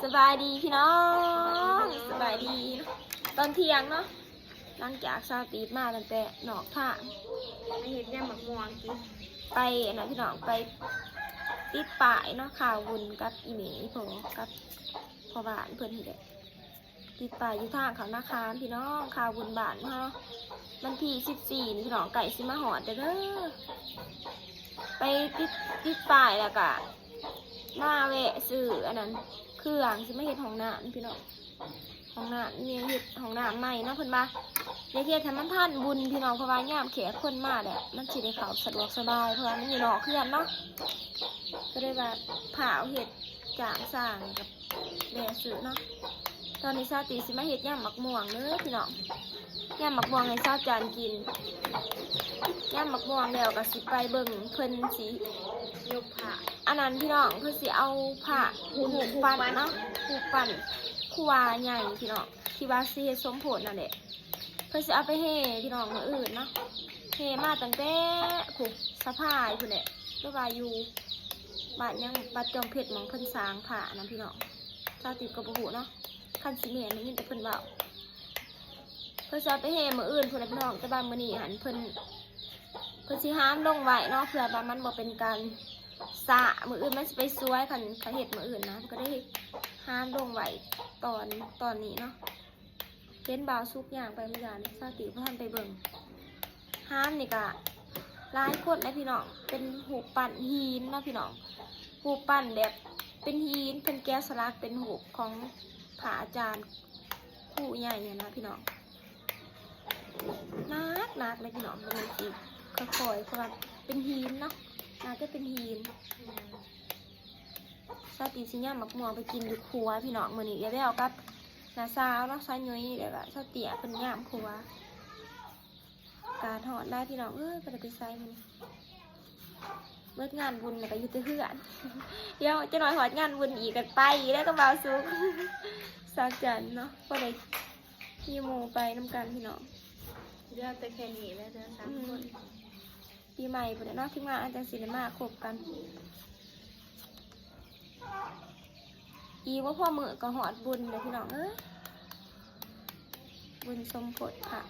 สบายดีพี่น้องสบายดีตอนเที่ยงเนาะหลังจากซาตีดมาตั้งแต่หนอกผ้าไม่เห็นแย่หมักม่วงกินไปนะพี่น้องไปติดป้ายเนาะข่าวบุญกับอีเมย์พอกับพ่อบ้านเพื่อนที่เด็กติดป้ายอยู่ทางเขาหน้าคานพี่น้องข่าวบุญบ้านเนาะวันที่14นี่พี่น้องไก่ซิมาหอดเด้อไปติดป้ายแล้วก็มาแวะซื้ออันนั้นเครื่องซิมาเห็ดห้องน้ำพี่น้องห้องน้ำเนี่ยเห็ดห้องน้ำใหม่เนาะเพิ่นมาในเทียทำมันท่านบุญพี่น้องเพราะว่าย่ามแขกคนมาแหละมันสิได้เข้าสะดวกสบายเพราะว่ามันอยู่นอกเครื่องเนาะก็ได้ว่าผ่าเห็ดจางสร้างกับแดดซื้อเนาะตอนนี้ซาติสิมาเห็ดย่ามหมักม่วงเด้อพี่น้องย่ามหมักม่วงให้ซาจานกินย่ามหมักม่วงแล้วก็สิไปเบิ่งเพิ่นสิยกผ่าอันนั้นพี่น้องเพื่อสิเอาผ้าหูปั่นเนาะหูปั่นคู่วาใหญ่พี่น้องที่ว่าสิสมผลนั่นแหละเพื่อสิเอาไปเฮ่พี่น้องมาอื่นเนาะเฮ่มาตั้งแต่ผูกสะพายคุณแหละหรือว่าอยู่บ้านยังบัดจอมเพชรมองเพิ่นสางผ้านะพี่น้องถ้าติดกับหูเนาะคันสีเหม็นนี่แต่เพิ่นเบาเพื่อสิเอาไปเฮ่มาอื่นคุณพี่น้องแต่บ้านมื้อนี้หันเพิ่นสิห้ามลงไว้เนาะเพื่อว่ามันบ่เป็นการสะมืออื่นมันจะไปซวยคันเห็ดมืออื่นนะก็ได้ห้ามลงไว้ตอนนี้เนาะเห็นบ่าวซุกอย่างไปไม่ยานซาติเพื่อนไปเบิ่งห้ามนี่กะลายคนนะพี่น้องเป็นหูปั่นหินเนาะพี่น้องหูปั่นแบบเป็นหินเป็นแก้วสลักเป็นหูของผาอาจารย์คู่ใหญ่เนี่ยนะพี่น้องนักเลยพี่น้องเป็นอีกค่อยๆเพราะว่าเป็นหินเนาะน่าจะเป็นฮีนซาติสิย่าหมักม่วงไปกินอยู่ครัวพี่น้องมื้อนี้เดี๋ยวเอากับน้าสาวเนาะซายุ้ยเดี๋ยวก็ซาเตี๋ยเป็นย่ามครัวการหอดได้พี่น้องก็ได้ไปใส่มันเมื่องานบุญแล้วก็อยู่ที่เฮือนเดี๋ยวจะหน่อยหอดงานบุญอีกกันไปแล้วก็บ่าวซุกสาวจันเนาะก็ได้ขี่โมไปน้ำกันพี่น้องเดี๋ยวแต่แค่นี้แล้วเดี๋ยว3 คนปีใหม่ปุ่นเนาะทีมงานอาจารย์ศิลปะครบกันอีว่าพ่อมือก็หอดบุญเลยพี่น้องบุญสมผลค่ะ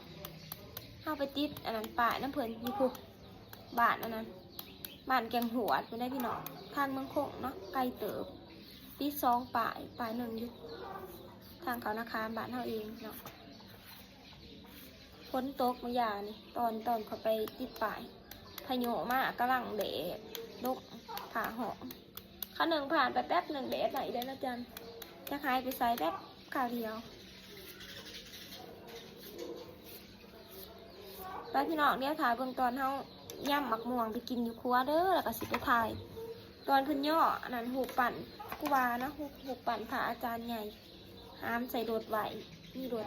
เข้าไปติดอันนั้นป่ายน้ำเพลินยี่ปุกบ้านอันนั้นบ้านแกงหัวไปได้พี่น้องทางเมืองคงเนาะไกลเติบติด2ป่าย1ยุดทางเขานาคาบ้านเท่าเองเนาะฝนตกมาหยานี่ตอนเขาไปติดป่ายพายุมากกำลังเดดลกผ่าหอมข้าวหนึ่งผ่านไปแป๊บหนึ่งเดดไหนได้แล้วจันจะหายไปใส่แป๊บข่าวเดียวไปพี่น้องเนี่ยถ่ายเบื้องตอนเขาย่ำหมักม่วงไปกินอยู่ครัวเด้อแล้วก็สิไปถ่ายตอนขึ้นย่ออันนั้นหูปั่นกูวานะหูปั่นผ่าอาจารย์ใหญ่ห้ามใส่รถไหวนี่รถ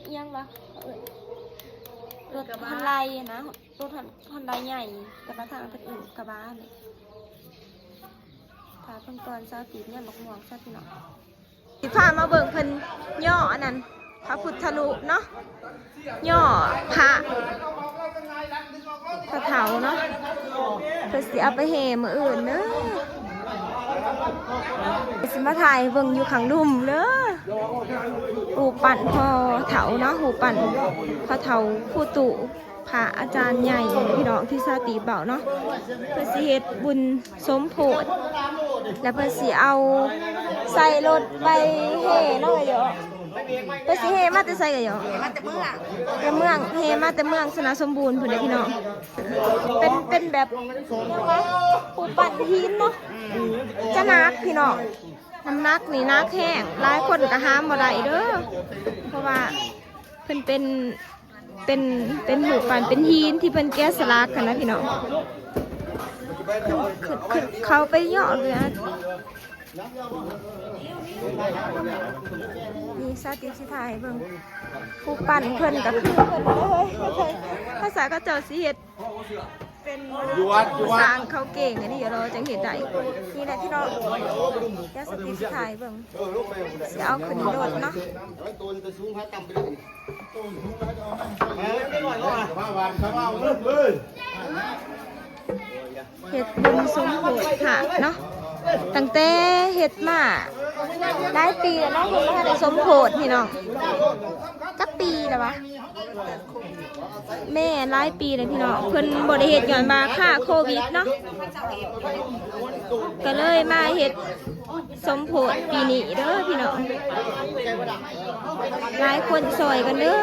เอียงวะรถฮันไลนะรถฮันไลใหญ่แต่มาทางอื่นกระบะเนี่ยถ่ายเพิ่งตอนเช้าตีเนี่ยหมักม่วงซะพี่น้องสิพามาเบิ่งเพิ่นย่ออันนั้นพระพุทธรูปเนาะย่อพระเถาเนาะเพิ่นสิเอาไปแห่มื้ออื่นเด้อสิมาถ่ายเบิ่งอยู่ข้างลุ่มเด้อหูปั่นพอเถาเนาะหูปั่นพอเถาผู้ตุพระอาจารย์ใหญ่พี่น้องที่ซาติเบาเนาะเพื่อสิเฮ็ดบุญสมโภชแล้วเพื่อสิเอาใส่รถไปเฮ่เนาะเยอะเพื่อสิเฮ่มาแต่ใส่กันเยอะมาแต่เมืองเฮ่มาแต่เมืองสนาสมบูรณ์พุ่นเด้อพี่น้องเป็นแบบผู้ปั่นหินเนาะจะนักพี่น้องน้ำหนักนี่นักแห้งหลายคนก็ห้ามบ่ได้เด้อเพราะว่าเพิ่นเป็นหูปั่นเป็นหินที่เป็นแก้สลักกันนะพี่น้องเขาไปย่อเลยอ่ะนี่ซาติสิถ่ายเบิ่งผู้ปั่นเพิ่นก็คือเพิ่นเลยภาษาก็เจ้าสิเฮ็ดเป็นสร้างเขาเก่งอันนี้เดี๋ยวเราจังเห็นได้นี่แหละที่เราแก้สติสิถ่ายเบิ่งสิเอาขึ้นรถเนาะเห็ดบุญสมโภชค่ะเนาะตั้งแต่เห็ดมา หลายปีแล้วเนาะเพิ่นบ่ทันได้สมโพธิพี่น้องจักปีแล้ววะแม่หลายปีเลยพี่น้องเพิ่นบ่ได้เฮ็ดย้อนมาค่าโควิดเนาะก็เลยมาเฮ็ดสมโพธิปีนี้เด้อพี่น้องหลายคนซอยกันเด้อ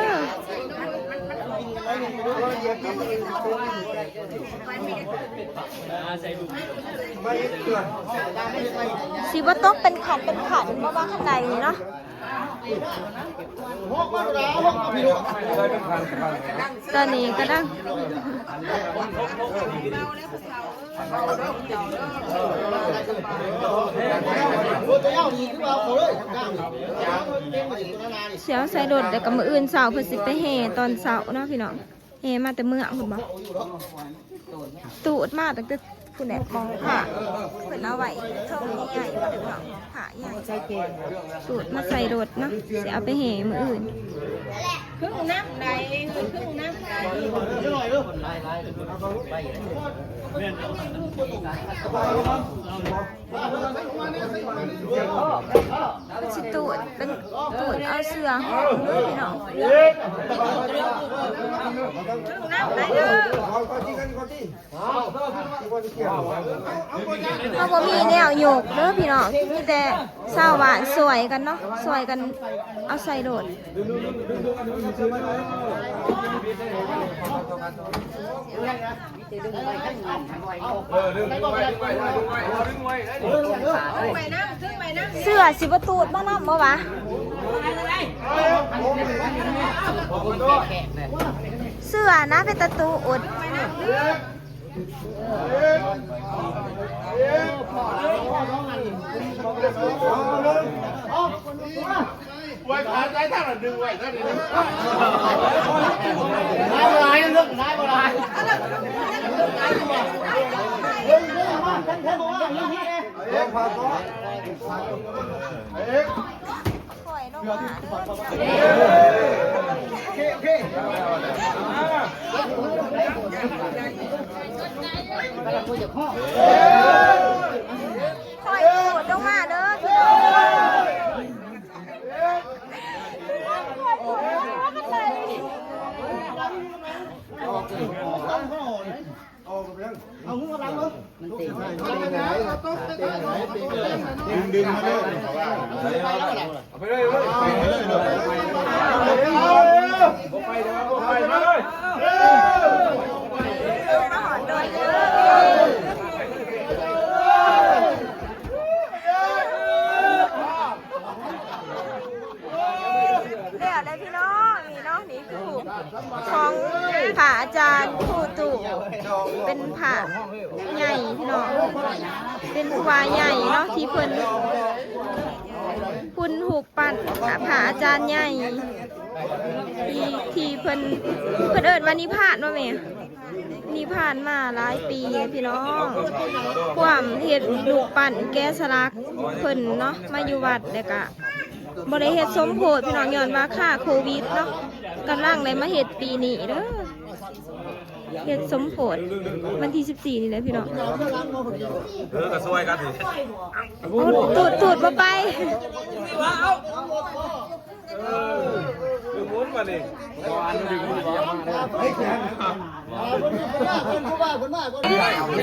สิบ่ตกเป็นขันบ่ว่าข้างในนี่เนาะตอนนี้ก็ดังเสียวใส่รถแต่กับมืออื่นเสาร์เพื่อสิไปแห่ตอนเสาร์เนาะพี่น้องแห่มาแต่เมื่อคุณบอกตูดมากตั้งแต่คุณแอบมองผ่าเพิ่นเอาไว้เท่าใหญ่ๆแบบเนาะผ่าใหญ่ตูดมาใส่รถเนาะเสียเอาไปแห่มืออื่นครึ่งน้ำใดครึ่งน้ำใดชิตูดเป็นตูดเอาเสือหอมด้วยพี่น้องน้ำไหนเด้อเขาบ่มีแนวโยกเด้อพี่น้องมีแต่สาวหวานสวยกันเนาะสวยกันเอาใส่โดดเสื้อสิบตูดบ้าน้ำบ่วะเสื้อนะเป็นตะตูอุดไว้ขาใจท่านดึงไว้ท่านดึงได้เวลาเรื่องได้เวลาคอยโดดลงมาเด้อเอาหัวหลังเลยมันตีดึงมาเลยเอาไปเลยไปเลยพี่น้องนี่เนาะนี่คือของพระอาจารย์ครูตู่เป็นพระใหญ่พี่น้องเป็นครูบาใหญ่เนาะที่เพิ่นคุณหูปั้นพระอาจารย์ใหญ่ที่เพิ่นเอิ้นว่านิพพานว่าแม่นิพพานมาหลายปีพี่น้องความเฮ็ดลูกปั้นแกะสลักเพิ่นเนาะมาอยู่วัดแล้วก็บริเฮ็ดสมโพธิพี่น้องย้อนว่าค่าโควิดเนาะกำลังเลยมาเฮ็ดปีนี้เด้อเฮ็ดสมโพธิวันที่14นี่แหละพี่น้องกระซวยกันสิตูดบ่ไปคือมุ้นมาดิ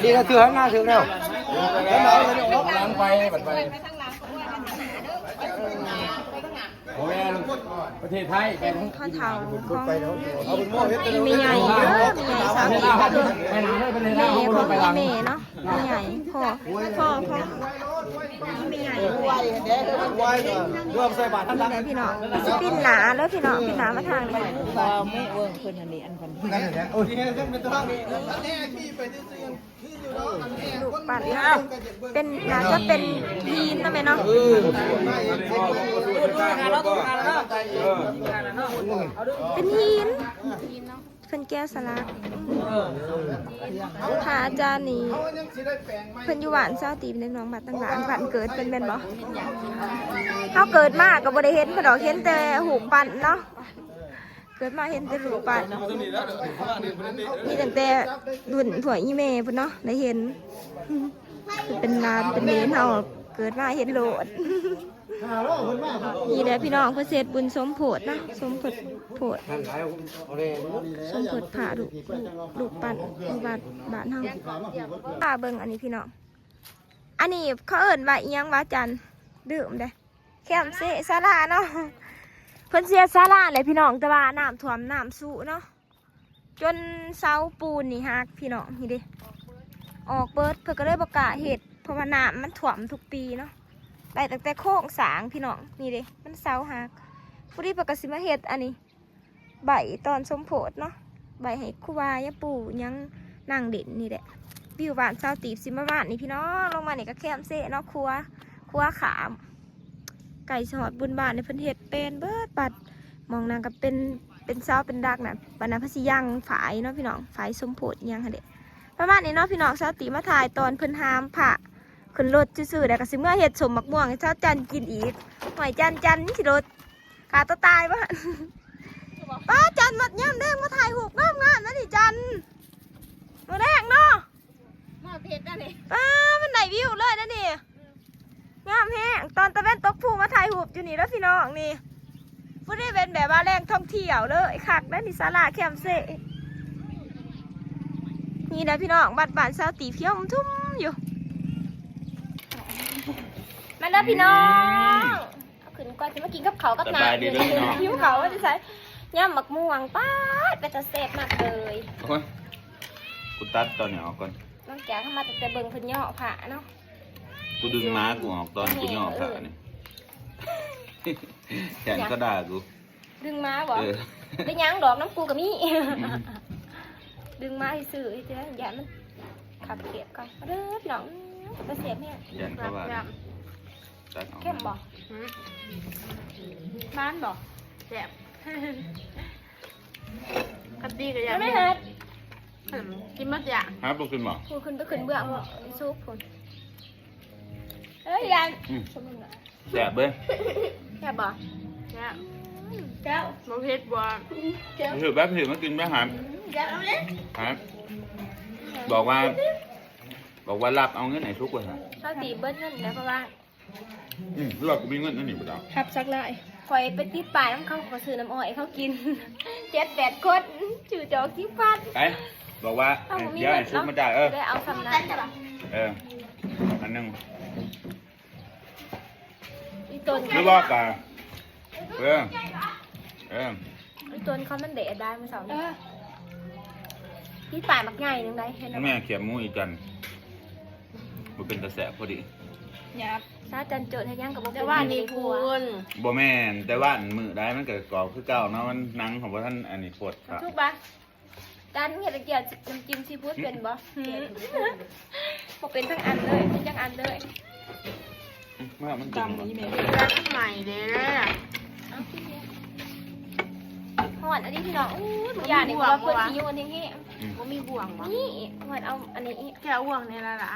ดีนะถือข้างหน้าถือแล้วล้างไปบัดไปโอ้ยประเทศไทยแกต้อง ข้าวเฒ่าของมีใหญ่เด้อมีใหญ่สามีไปหนาเลยไปเลย แม่ นะ ของ ไปหลัง แม่เนาะมีใหญ่พ่อมีใหญ่รวมใส่บาทท่านรัก พี่น้องสิปิ้นหนาแล้วพี่น้องปิ้นหนามาทางนี้ ไม่เวิร์กคนอันนี้อันพัน นั่นแหละโอ้ยเป็นตัว ลูกปั่นเป็นน่าจะเป็นทีนนะแม่เนาะเป็นทีนเป็นแก้วสลักพระอาจารย์นี่เพิ่นอยู่หวานซาตีเป็นน้องบัดตั้งหลานปั่นเกิดเป็นแม่นบ่เฮาเกิดมาก็บ่ได้เห็นเพิ่นดอกเห็นแต่หูปั่นเนาะเกิดมาเห็นแต่หูปั่นมีตั้งแต่รุ่นผัวอีแม่เพิ่นเนาะได้เห็นเป็นลานเป็นเนนเฮาเกิดมาเห็นโลด นี่แหละพี่น้องเพื่อเสร็จบุญสมโพธิเนาะสมโพธิ ท่านขายเอาเลย สมโพธิผ่าลูกปั่นอุบาทบาทเฮาป้าเบิ่งอันนี้พี่น้องอันนี้เขาเอิ้นว่าอีหยังว่าจันดื่มเด้แคมเซซาลาเนาะเพิ่นเสียซาลาเลยพี่น้องแต่ว่าน้ำท่วมน้ำสูเนาะจนเสาปูนนี่ฮักพี่น้องนี่ดิออกเบิดเพิ่นก็เลยบ่กล้าเฮ็ดเพราะว่าน้ำมันท่วมทุกปีเนาะได้ตั้งแต่โค้งสางพี่น้องนี่ดิมันเสาฮักผู้ที่ประกาศสิมาเฮ็ดอันนี้ใบตอนสมโพธิเนาะใบให้ครูบายะปู่ยังนั่งเด่นนี่แหละวิวบ้านชาวตีบสิมาบ้านนี่พี่น้องลงมานี่ก็แคมเซ่เนาะครัวขามไก่สอดบุญบ้านในเพิ่นเฮ็ดเป็นเบิดปัดมองนางก็เป็นเสาเป็นดักน่ะปานนั้นพระสิยังฝายเนาะพี่น้องฝายสมโพธิยังหั่นเด้ประมาณนี้เนาะพี่น้องชาวตีมาถ่ายตอนเพิ่นหามพระขึ้นรถซื่อๆแล้วก็สิเมื่อเฮ็ดสมมักม่วงให้ชาวจันกินอีกหอยจันสิรถขาตัวตายบ่ป้าจันมัดย่ำแดงมาถ่ายหูกงามๆนะนี่จันมาแรกเนาะ หม้อเพชรนั่นเอง ป้ามันไหนวิวเลยนะนี่งามแห้งตอนตะเวนตกผู้มาถ่ายหูบอยู่นี่แล้วพี่น้องนี่พูดได้เป็นแบบว่าแรงท่องเที่ยวเลยคักนั่นนี่ศาลาแคมเซ่นี่นะพี่น้องบ้านชาวตีเพี้ยวทุ่มอยู่มาแล้วพี่น้องเอาขึ้นก่อนจะมากินกับเขากับน้ำหิวเขาว่าจะใส่ย่ำหมักม่วงป้าเป็นตะเสพมากเลย โอ้ยกูตัดตอนนี้ออกก่อน น้องแจ๋เข้ามาแต่เบิ่งเพิ่นย่อผ่าเนาะ กูดึงม้ากูออกตอนกูย่อขาเนี่ย แขนก็ด่ากู ดึงมาบ่ เออ ได้ยังดอกน้ำกูกับมี่ ดึงมาให้ซื้อให้เจ้าอย่ามันขับเก็บก่อนเอาเด้อพี่น้องตะเสพเนี่ย ยันเข้าบ้านตัดออก เข้มบ่บ้านบ่ แซ่บคัตตี้ก็อยาก ไม่เฮ็ด กินมากอย่าง ฮะบอกขึ้นบ่ คุณขึ้นไปขึ้นเบื้องบ่ซุปคุณเอ้ยยันชมมึงอ่ะ แสบเบ้ย แค่บ่ แซ่บ แก้ว หม้อเพชรบ่ ถือแป๊บถือมากินแป๊บหาม แก้วเอาเลย ฮะบอกว่ารับเอาเงินไหนทุกวันฮะ เขาตีเบิ้ลนั่นแล้วเพราะว่า รู้ว่ากูมีเงินนั่นนี่บ่ดาว ขับสักลายคอยไปติดป้ายน้ำเขาขอซื้อน้ำอ้อยเขากิน 7-8 คนชื่อจอกที่ฟัน ไปบอกว่าเดี๋ยวไอ้ชุดมาจ่ายได้เอาสำนักจ้ะ อันหนึง อีต้น หรือว่าป่าอีต้นเขามันเดะได้มาสองที่ป่ายมักง่ายนึงได้เห็นไหม แม่เขียนมูอีจันมันเป็นกระแสพอดี ยับถ้าจันโจทย์ให้ยังกับบอก แต่ว่านี่คุณ บ่แม่นแต่ว่ามือได้มันเกิดกรอบคือเก่าเนาะมันหนังของพระท่านอันนี้ปวดครับ ทุกบ้านจันเห็ดเกียรติน้ำจิ้มซีฟู้ดเป็นบ่บอกเป็นทั้งอันเลยเป็นทั้งอันเลย เมื่อมันจริง ร้านใหม่เด้อ หอนอันนี้พี่น้องอู้หนูอยากนี่ว่าเพื่อนที่อยู่อันนี้ บ่มีบ่วงบ่ นี่หอนเอาอันนี้ แก้วบ่วงนี่ละล่ะ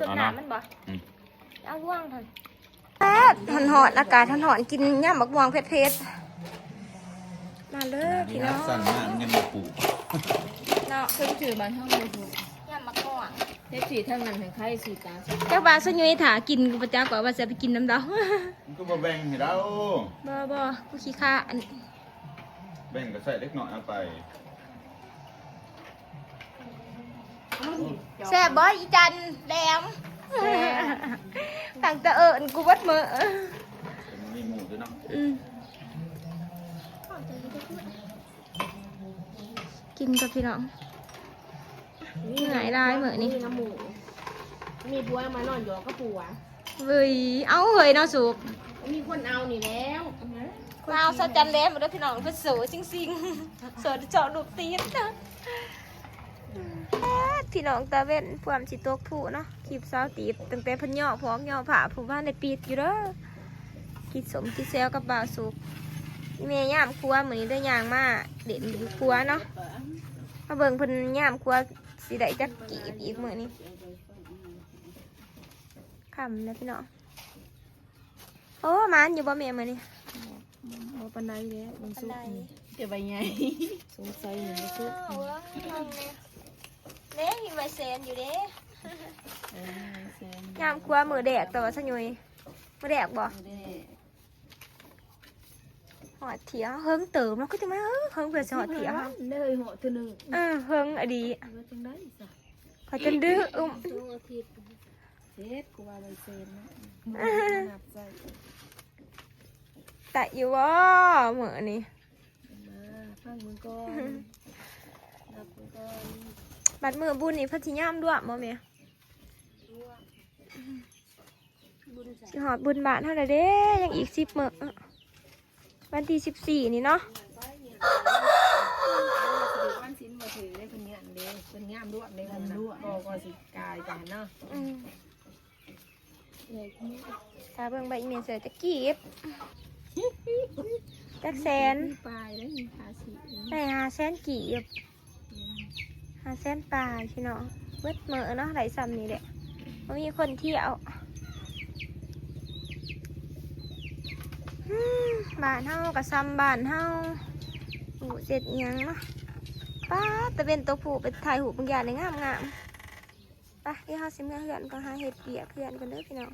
สดน้ำมันบ่เอาว่างทันหอนอากาศหอนกินย่ำบักม่วงเผ็ดมาเลยพี่น้อง สั่งมาเงินมาปลูก เนาะ เพิ่นถือบ้านเฮาบ่ถูก ย่ำบักม่วง เฮ็ดสีทั้งนั้นให้ใครสีตา เจ้าบ้านส่วนใหญ่ถากินกูประจักษ์ว่าจะไปกินน้ำดาว มันก็บ่แบ่งให้เรา บ่กูขี้ข้าอัน แบ่งก็ใส่เล็กน้อยเอาไป แซ่บบ่อีจันแหลมตั้งแต่กูวัดมือ มันมีหมูด้วยเนาะ กินกับพี่น้องหายได้เหมือนนี่ น้ำหมูมีบัวมานอนอยู่ก็ปัว เว้ยเอาเฮ้ยเนาะสุก มีคนเอานี่แล้ว มาเอาซะจันแหลมมาด้วยพี่น้องเพื่อโสซิงโสเจาะลูกตีนพี่น้องตาเว้นพวมสิตกผู้เนาะคลิปสาวตีบตั้งแต่เพิ่นย่อพร้อมย่อผ่าผู้บ้านในปีดอยู่เด้อกินสมกินแซวกับบ่าวสุกแม่ย่ามครัวเหมือนนี้ได้ย่างมาเด่นอยู่ครัวเนาะมาเบิ่งเพิ่นย่ามครัวสิได้จักกีบอีกมื้อนี้ค่ำแล้วพี่น้องโอ้มันอยู่บ่แม่มื้อนี้ บ่ปานใดแล้วมันสุกนี่เก็บไว้ไงสงสัยมันบ่สุก เด้กินไวเซนอยู่เด้ แซน ยามครัวมือแดกแต่ว่าสะยุย มาแดกบ่หอดเถียเฮิงเติมแล้วก็จะมาเฮิงเพื่อจะหอดเถีย เลยเหาะตัวหนึ่ง เฮิงอดี ว่าจังได้จ้ะ พอจนดื้อเซ็ตกูว่าใบเซนนะนับใจ แต่อยู่ว่าเหมือนนี่ มาฟังมึงก่อนนับมึงก่อน บัดมือบุญนี่เพัทย่ามด้วยบ่แม่สิหอดบุญบาทเท่าไหร่เด้ยังอีก10 มื้อวันที่14นี่เนาะ วันสินมาถือได้เป็นงานเด้เป็นงามด้วยในวันนั้นก็สิกายกันเนาะ ถ้าเบิ่งใบอีเมลเสือจะกีบจักแสน ปลายแล้วมีภาษี ได้500,000กีบ500,000ปลายพี่น้องเบิดมื้อเนาะไหลซ้ำนี่แหละบ่มีคนเที่ยวบ้านเฮากับซ้ำบ้านเฮาโอ้เจ็ดอิหยังเนาะป้าตะเป็นตัวผู้ไปถ่ายหูปบางอย่างในงามๆไปเดี๋ยวเฮาสิเมื่อเฮือนก็หาเฮ็ดเปียกเฮือนกันเด้อพี่น้อง